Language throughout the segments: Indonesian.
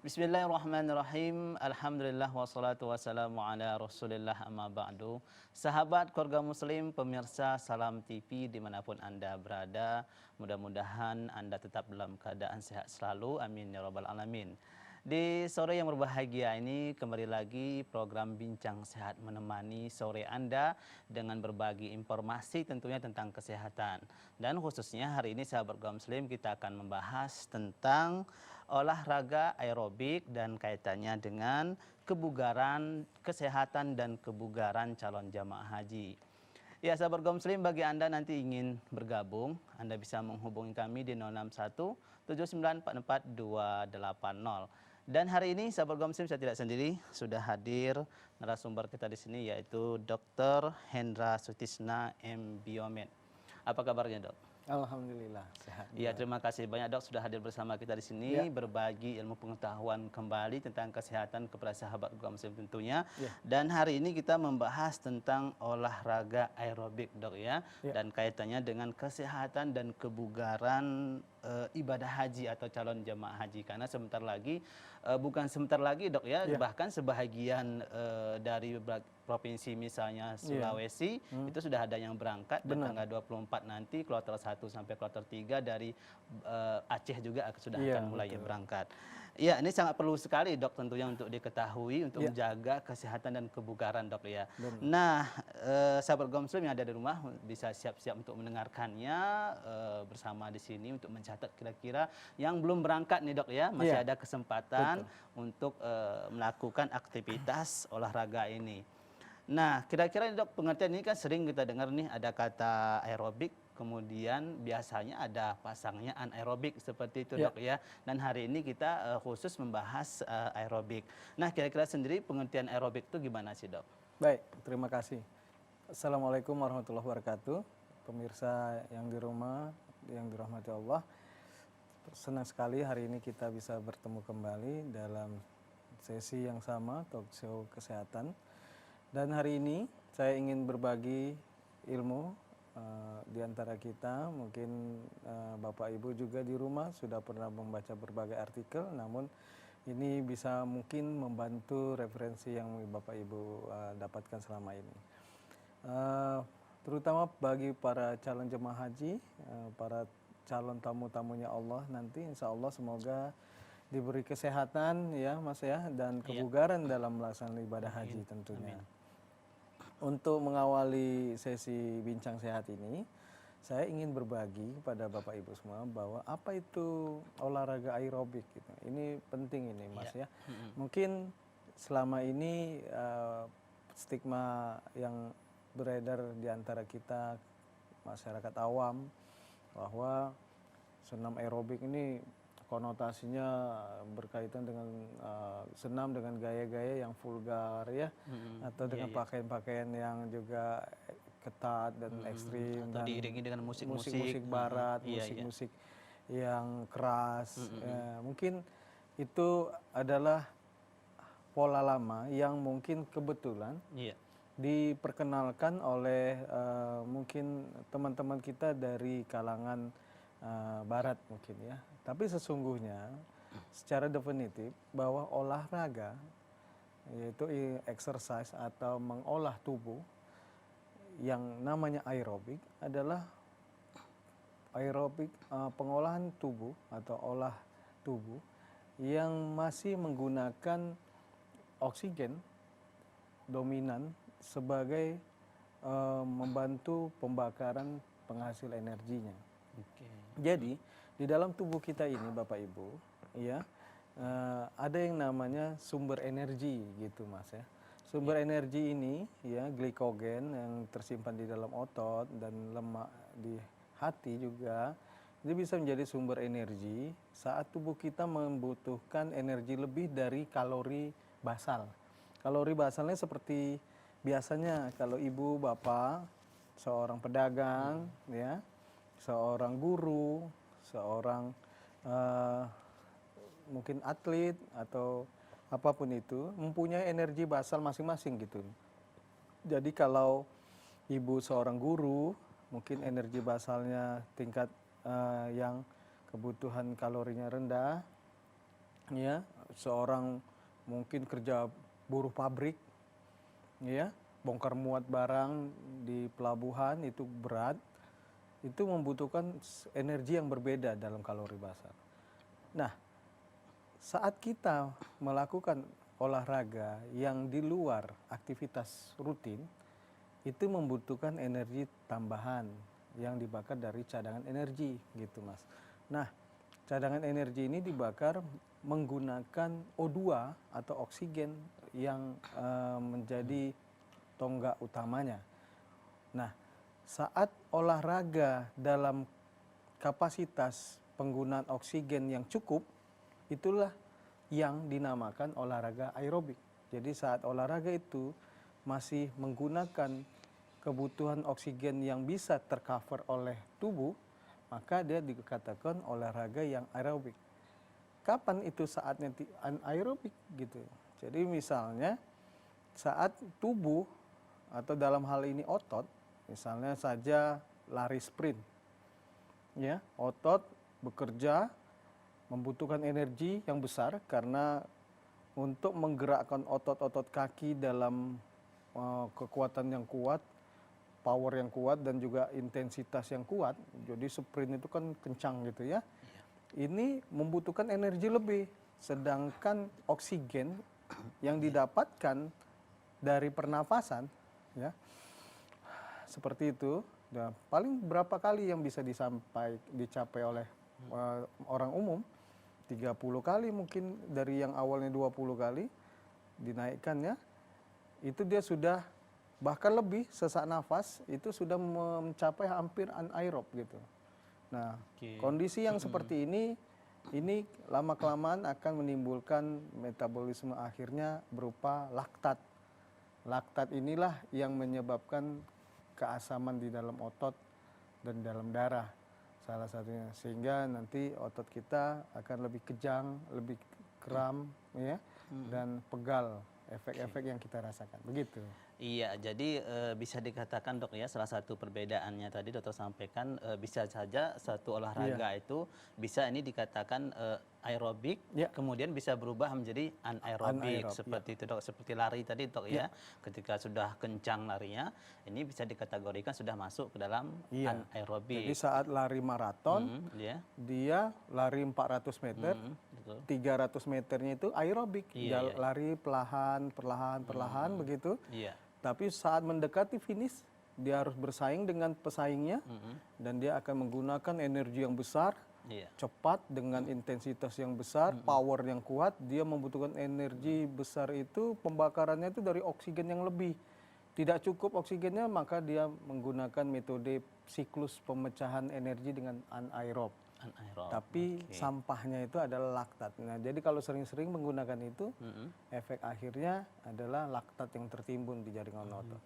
Bismillahirrahmanirrahim. Alhamdulillah wassalatu wassalamu ala Rasulillah amma ba'du. Sahabat keluarga muslim, pemirsa Salam TV dimanapun Anda berada, mudah-mudahan Anda tetap dalam keadaan sehat selalu. Amin ya rabbal alamin. Di sore yang berbahagia ini kembali lagi program Bincang Sehat menemani sore Anda dengan berbagi informasi tentunya tentang kesehatan. Dan khususnya hari ini sahabat kaum muslim kita akan membahas tentang olahraga aerobik dan kaitannya dengan kebugaran, kesehatan dan kebugaran calon jamaah haji. Ya, sahabat kaum muslim, bagi Anda nanti ingin bergabung, Anda bisa menghubungi kami di 061 7944 280. Dan hari ini sahabat kaum muslim saya tidak sendiri, sudah hadir narasumber kita di sini yaitu Dr. Hendra Sutisna M. Biomed. Apa kabarnya, Dok? Alhamdulillah sehat. Ya, terima kasih banyak Dok sudah hadir bersama kita di sini berbagi ilmu pengetahuan kembali tentang kesehatan kepada sahabat kaum muslim tentunya. Dan hari ini kita membahas tentang olahraga aerobik, Dok ya. Dan kaitannya dengan kesehatan dan kebugaran ibadah haji atau calon jamaah haji, karena sebentar lagi bukan sebentar lagi, Dok ya, bahkan sebahagian dari provinsi misalnya Sulawesi itu sudah ada yang berangkat dan tanggal 24 nanti kloter 1 sampai kloter 3 dari Aceh juga sudah akan mulai berangkat. Ya, ini sangat perlu sekali, Dok, tentunya untuk diketahui untuk menjaga kesehatan dan kebugaran, Dok ya. Nah, sahabat kaum muslim yang ada di rumah bisa siap-siap untuk mendengarkannya bersama di sini untuk mencatat kira-kira yang belum berangkat nih, Dok ya, masih ada kesempatan untuk melakukan aktivitas olahraga ini. Nah, kira-kira Dok, pengertian ini kan sering kita dengar nih, ada kata aerobik, kemudian biasanya ada pasangnya anaerobik seperti itu, Dok ya. Dan hari ini kita khusus membahas aerobik. Nah, kira-kira sendiri pengertian aerobik itu gimana sih, Dok? Baik, terima kasih. Assalamualaikum warahmatullahi wabarakatuh. Pemirsa yang di rumah, yang dirahmati Allah. Senang sekali hari ini kita bisa bertemu kembali dalam sesi yang sama, talk show kesehatan. Dan hari ini saya ingin berbagi ilmu di antara kita. Mungkin Bapak Ibu juga di rumah sudah pernah membaca berbagai artikel, namun ini bisa mungkin membantu referensi yang Bapak Ibu dapatkan selama ini. Terutama bagi para calon jemaah haji, para calon tamu-tamunya Allah nanti, insya Allah semoga diberi kesehatan ya Mas ya, dan kebugaran dalam melaksanakan ibadah haji tentunya. Untuk mengawali sesi bincang sehat ini, saya ingin berbagi kepada Bapak Ibu semua bahwa apa itu olahraga aerobik gitu. Ini penting ini Mas ya. Mungkin selama ini stigma yang beredar di antara kita masyarakat awam bahwa senam aerobik ini konotasinya berkaitan dengan senam dengan gaya-gaya yang vulgar ya, atau dengan pakaian-pakaian yang juga ketat dan ekstrim, atau dan diiringi dengan musik-musik barat, musik-musik yang keras. Mungkin itu adalah pola lama yang mungkin kebetulan diperkenalkan oleh mungkin teman-teman kita dari kalangan barat mungkin ya. Tapi sesungguhnya secara definitif bahwa olahraga, yaitu exercise atau mengolah tubuh yang namanya aerobik adalah pengolahan tubuh atau olah tubuh yang masih menggunakan oksigen dominan sebagai membantu pembakaran penghasil energinya. Jadi di dalam tubuh kita ini Bapak Ibu ya, ada yang namanya sumber energi gitu Mas ya. Sumber energi ini ya, glikogen yang tersimpan di dalam otot dan lemak di hati juga, itu bisa menjadi sumber energi saat tubuh kita membutuhkan energi lebih dari kalori basal. Kalori basalnya seperti biasanya kalau ibu bapak, seorang pedagang ya, seorang guru, seorang mungkin atlet atau apapun itu mempunyai energi basal masing-masing gitu. Jadi kalau ibu seorang guru mungkin energi basalnya tingkat yang kebutuhan kalorinya rendah, ya seorang mungkin kerja buruh pabrik, ya, bongkar muat barang di pelabuhan itu berat, itu membutuhkan energi yang berbeda dalam kalori basar. Nah, saat kita melakukan olahraga yang di luar aktivitas rutin, itu membutuhkan energi tambahan yang dibakar dari cadangan energi, gitu Mas. Nah, cadangan energi ini dibakar menggunakan O2 atau oksigen yang menjadi tonggak utamanya. Nah, saat olahraga dalam kapasitas penggunaan oksigen yang cukup, itulah yang dinamakan olahraga aerobik. Jadi saat olahraga itu masih menggunakan kebutuhan oksigen yang bisa tercover oleh tubuh, maka dia dikatakan olahraga yang aerobik. Kapan itu saatnya anaerobik gitu? Jadi misalnya saat tubuh atau dalam hal ini otot, misalnya saja lari sprint, ya, otot bekerja membutuhkan energi yang besar karena untuk menggerakkan otot-otot kaki dalam kekuatan yang kuat, power yang kuat dan juga intensitas yang kuat. Jadi sprint itu kan kencang gitu ya. Ini membutuhkan energi lebih, sedangkan oksigen yang didapatkan dari pernafasan, ya, seperti itu. Nah, paling berapa kali yang bisa dicapai oleh orang umum? 30 kali mungkin, dari yang awalnya 20 kali dinaikkan, ya. Itu dia sudah bahkan lebih, sesak nafas itu sudah mencapai hampir anaerob gitu. Nah, kondisi yang seperti ini lama-kelamaan akan menimbulkan metabolisme akhirnya berupa laktat. Laktat inilah yang menyebabkan keasaman di dalam otot dan dalam darah salah satunya, sehingga nanti otot kita akan lebih kejang, lebih kram, ya, dan pegal, efek-efek yang kita rasakan. Begitu. Iya, jadi bisa dikatakan dok ya, salah satu perbedaannya tadi dokter sampaikan, bisa saja satu olahraga itu bisa ini dikatakan aerobik, kemudian bisa berubah menjadi anaerobik seperti itu dok, seperti lari tadi dok ya, ketika sudah kencang larinya, ini bisa dikategorikan sudah masuk ke dalam anaerobik. Jadi saat lari maraton, dia lari 400 meter, 300 meternya itu aerobik, lari perlahan begitu. Tapi saat mendekati finish, dia harus bersaing dengan pesaingnya, dan dia akan menggunakan energi yang besar, cepat dengan intensitas yang besar, power yang kuat. Dia membutuhkan energi besar itu, pembakarannya itu dari oksigen yang lebih. Tidak cukup oksigennya, maka dia menggunakan metode siklus pemecahan energi dengan anaerob. Tapi sampahnya itu adalah laktat. Nah, jadi kalau sering-sering menggunakan itu, efek akhirnya adalah laktat yang tertimbun di jaringan otot.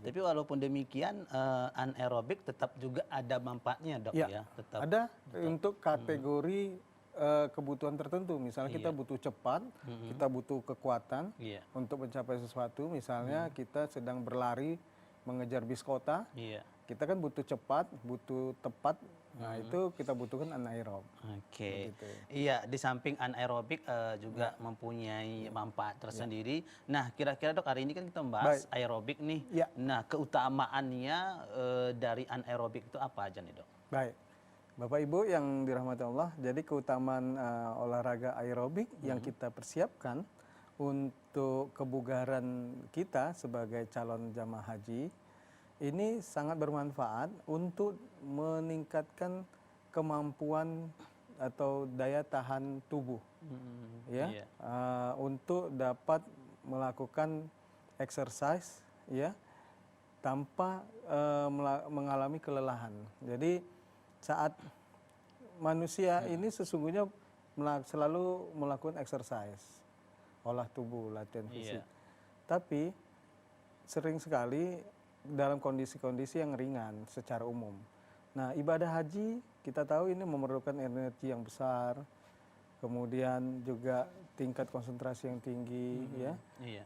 Tapi walaupun demikian, anaerobik tetap juga ada manfaatnya dok ya? Tetap. Ada untuk kategori kebutuhan tertentu. Misalnya kita butuh cepat, kita butuh kekuatan untuk mencapai sesuatu. Misalnya kita sedang berlari mengejar bis kota, kita kan butuh cepat, butuh tepat. Nah, itu kita butuhkan anaerob. Iya, di samping anaerobik juga mempunyai manfaat tersendiri. Nah, kira-kira dok, hari ini kan kita membahas aerobik nih. Nah, keutamaannya dari anaerobik itu apa aja nih dok? Baik, Bapak Ibu yang dirahmati Allah, jadi keutamaan olahraga aerobik yang kita persiapkan untuk kebugaran kita sebagai calon jamaah haji, ini sangat bermanfaat untuk meningkatkan kemampuan atau daya tahan tubuh, untuk dapat melakukan exercise, ya, tanpa mengalami kelelahan. Jadi saat manusia ini sesungguhnya selalu melakukan exercise, olah tubuh, latihan fisik, tapi sering sekali dalam kondisi-kondisi yang ringan secara umum. Nah, ibadah haji kita tahu ini memerlukan energi yang besar, kemudian juga tingkat konsentrasi yang tinggi,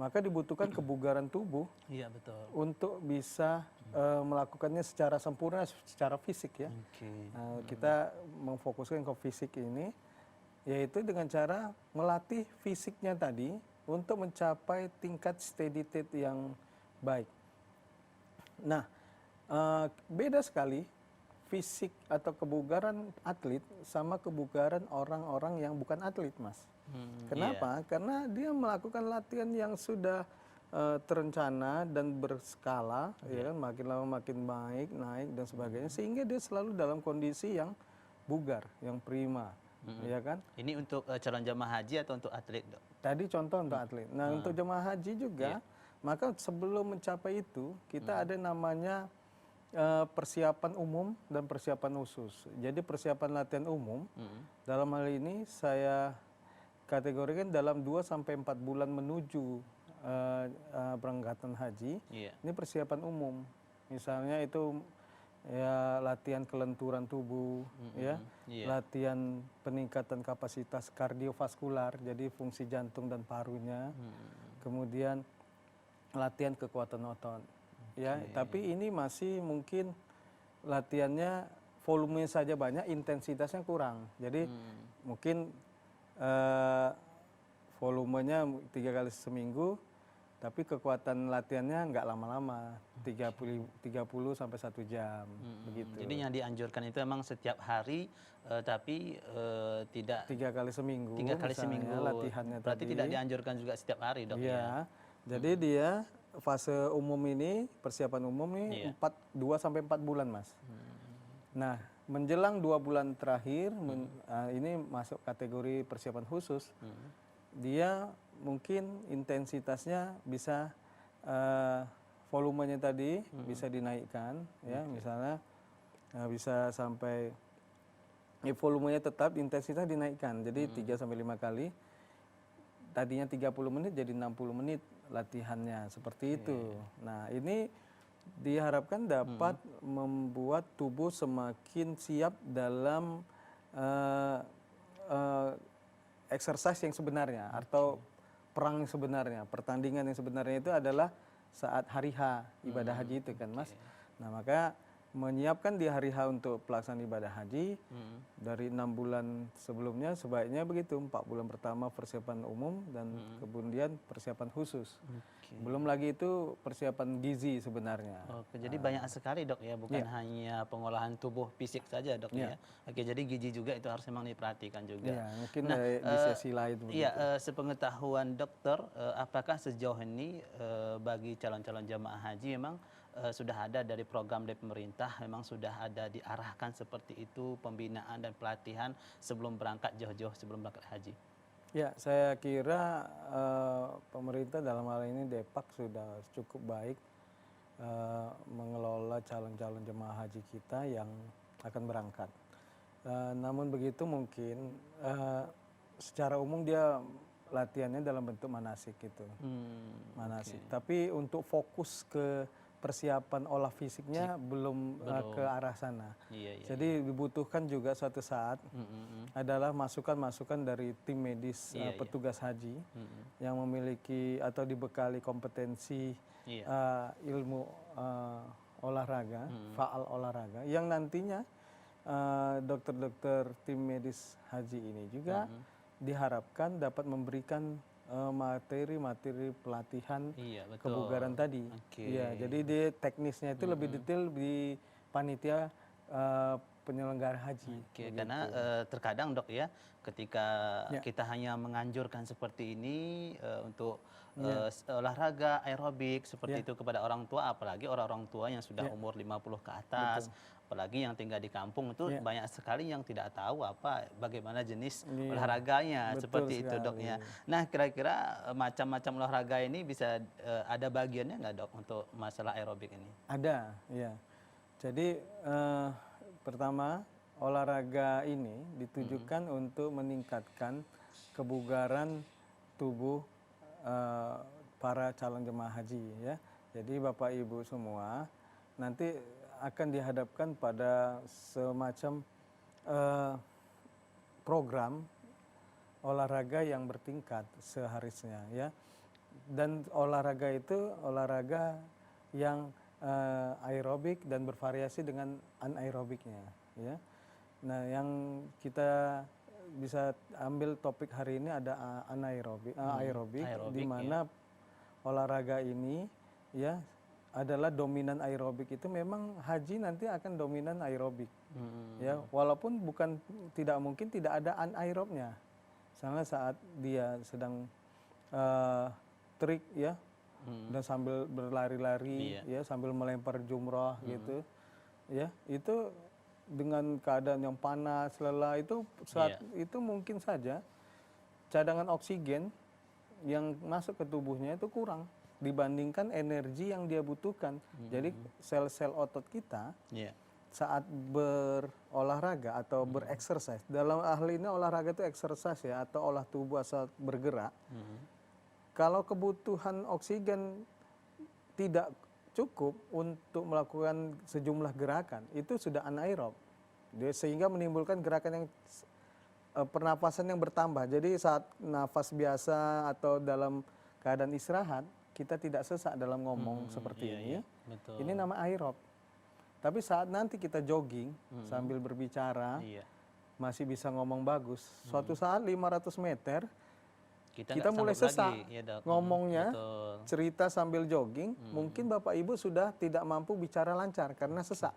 maka dibutuhkan kebugaran tubuh untuk bisa melakukannya secara sempurna, secara fisik, ya. Kita memfokuskan ke fisik ini, yaitu dengan cara melatih fisiknya tadi untuk mencapai tingkat steady state yang baik. Nah, beda sekali fisik atau kebugaran atlet sama kebugaran orang-orang yang bukan atlet, Mas. Kenapa? Karena dia melakukan latihan yang sudah terencana dan berskala, ya kan, makin lama makin baik, naik dan sebagainya, sehingga dia selalu dalam kondisi yang bugar, yang prima, ya kan? Ini untuk calon jamaah haji atau untuk atlet, Dok? Tadi contoh untuk atlet. Nah, untuk jemaah haji juga, maka sebelum mencapai itu, kita ada namanya persiapan umum dan persiapan khusus. Jadi persiapan latihan umum, dalam hal ini saya kategorikan dalam 2 sampai 4 bulan menuju berangkatan haji. Ini persiapan umum. Misalnya itu ya latihan kelenturan tubuh, ya, latihan peningkatan kapasitas kardiovaskular, jadi fungsi jantung dan parunya, kemudian latihan kekuatan otot, ya. Tapi ini masih mungkin latihannya volume saja banyak, intensitasnya kurang. Jadi mungkin volumenya 3 kali seminggu, tapi kekuatan latihannya nggak lama-lama, 30 sampai 1 jam, begitu. Jadi yang dianjurkan itu memang setiap hari, tapi tidak 3 kali seminggu. 3 kali seminggu. Latihannya Berarti tadi. tidak dianjurkan juga setiap hari, Dok, ya? Iya. Jadi dia fase umum ini, persiapan umum ini 2 sampai 4 bulan, Mas. Nah, menjelang 2 bulan terakhir, ini masuk kategori persiapan khusus. Dia mungkin intensitasnya bisa volumenya tadi bisa dinaikkan, ya, misalnya bisa sampai volumenya tetap, intensitas dinaikkan. Jadi 3 sampai 5 kali. Tadinya 30 menit jadi 60 menit latihannya, seperti itu. Nah, ini diharapkan dapat membuat tubuh semakin siap dalam exercise yang sebenarnya atau perang yang sebenarnya, pertandingan yang sebenarnya itu adalah saat hari H ibadah haji itu kan, Mas. Nah, maka menyiapkan di hari H untuk pelaksanaan ibadah haji dari 6 bulan sebelumnya sebaiknya begitu, 4 bulan pertama persiapan umum dan kemudian persiapan khusus. Belum lagi itu persiapan gizi sebenarnya. Oke, jadi banyak sekali, Dok, ya, bukan hanya pengolahan tubuh fisik saja, Dok, ya. Oke, jadi gizi juga itu harus memang diperhatikan juga. Ya, mungkin di sesi lain begitu. Iya, sepengetahuan dokter, apakah sejauh ini bagi calon-calon jamaah haji memang sudah ada dari program dari pemerintah, memang sudah ada diarahkan seperti itu pembinaan dan pelatihan sebelum berangkat jauh-jauh sebelum berangkat haji? Ya, saya kira pemerintah dalam hal ini Depak sudah cukup baik mengelola calon-calon jemaah haji kita yang akan berangkat. Namun begitu mungkin secara umum dia latihannya dalam bentuk manasik gitu, manasik. Tapi untuk fokus ke persiapan olah fisiknya belum ke arah sana. Jadi dibutuhkan juga suatu saat adalah masukan-masukan dari tim medis petugas haji yang memiliki atau dibekali kompetensi ilmu olahraga, faal olahraga, yang nantinya dokter-dokter tim medis haji ini juga diharapkan dapat memberikan materi-materi pelatihan kebugaran tadi. Iya, jadi di teknisnya itu lebih detail di panitia penyelenggara haji. Karena terkadang, Dok, ya, ketika kita hanya menganjurkan seperti ini untuk olahraga aerobik seperti itu kepada orang tua, apalagi orang-orang tua yang sudah umur 50 ke atas, apalagi yang tinggal di kampung itu banyak sekali yang tidak tahu bagaimana jenis olahraganya. Seperti itu, Dok, ya. Nah, kira-kira macam-macam olahraga ini bisa ada bagiannya nggak, Dok, untuk masalah aerobik ini? Ada, ya. Jadi pertama, olahraga ini ditujukan untuk meningkatkan kebugaran tubuh para calon jemaah haji, ya. Jadi Bapak Ibu semua nanti akan dihadapkan pada semacam program olahraga yang bertingkat seharusnya, ya. Dan olahraga itu olahraga yang aerobik dan bervariasi dengan anaerobiknya, ya. Nah, yang kita bisa ambil topik hari ini ada anaerobik, aerobik, di Aerobik, mana olahraga ini ya adalah dominan aerobik itu memang haji nanti akan dominan aerobik. Ya, walaupun tidak mungkin tidak ada anaerobnya. Misalnya saat dia sedang trik ya, dan sambil berlari-lari ya, sambil melempar jumrah gitu. Ya, itu dengan keadaan yang panas, lelah itu saat itu mungkin saja cadangan oksigen yang masuk ke tubuhnya itu kurang dibandingkan energi yang dia butuhkan. Jadi sel-sel otot kita saat berolahraga atau bereksersis, dalam ahli ini olahraga itu eksersis ya, atau olah tubuh asal bergerak. Kalau kebutuhan oksigen tidak cukup untuk melakukan sejumlah gerakan, itu sudah anaerob. Sehingga menimbulkan gerakan yang pernapasan yang bertambah. Jadi saat nafas biasa atau dalam keadaan istirahat, kita tidak sesak dalam ngomong seperti ini. Betul. Ini nama aerob. Tapi saat nanti kita jogging sambil berbicara, masih bisa ngomong bagus. Suatu saat 500 meter, kita mulai sesak ngomongnya, cerita sambil jogging, mungkin Bapak Ibu sudah tidak mampu bicara lancar karena sesak.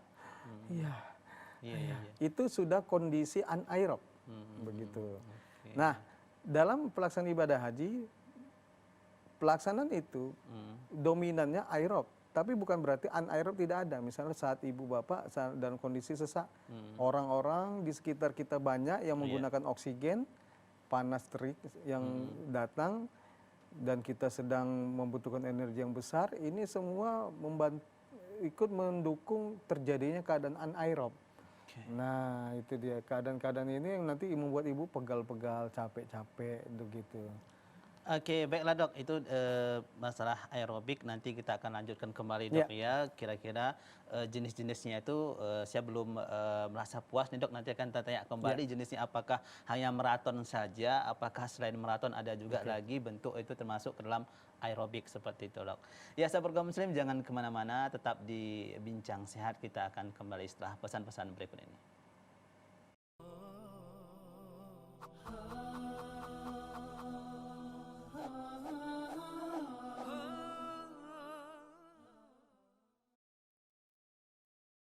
Itu sudah kondisi anaerob, begitu. Nah, dalam pelaksanaan ibadah haji, pelaksanaan itu dominannya aerob, tapi bukan berarti anaerob tidak ada. Misalnya saat ibu bapak dalam kondisi sesak, orang-orang di sekitar kita banyak yang menggunakan oksigen, panas terik yang datang, dan kita sedang membutuhkan energi yang besar, ini semua ikut mendukung terjadinya keadaan anaerob. Nah, itu dia keadaan-keadaan ini yang nanti membuat ibu pegal-pegal, capek-capek, begitu. Oke, baiklah dok, itu masalah aerobik nanti kita akan lanjutkan kembali dok ya. Kira-kira jenis-jenisnya itu saya belum merasa puas nih dok, nanti akan tanya kembali jenisnya apakah hanya maraton saja, apakah selain maraton ada juga lagi bentuk itu termasuk ke dalam aerobik seperti itu dok. Ya sahabat kaum muslim, jangan kemana-mana, tetap di Bincang Sehat, kita akan kembali setelah pesan-pesan berikut ini.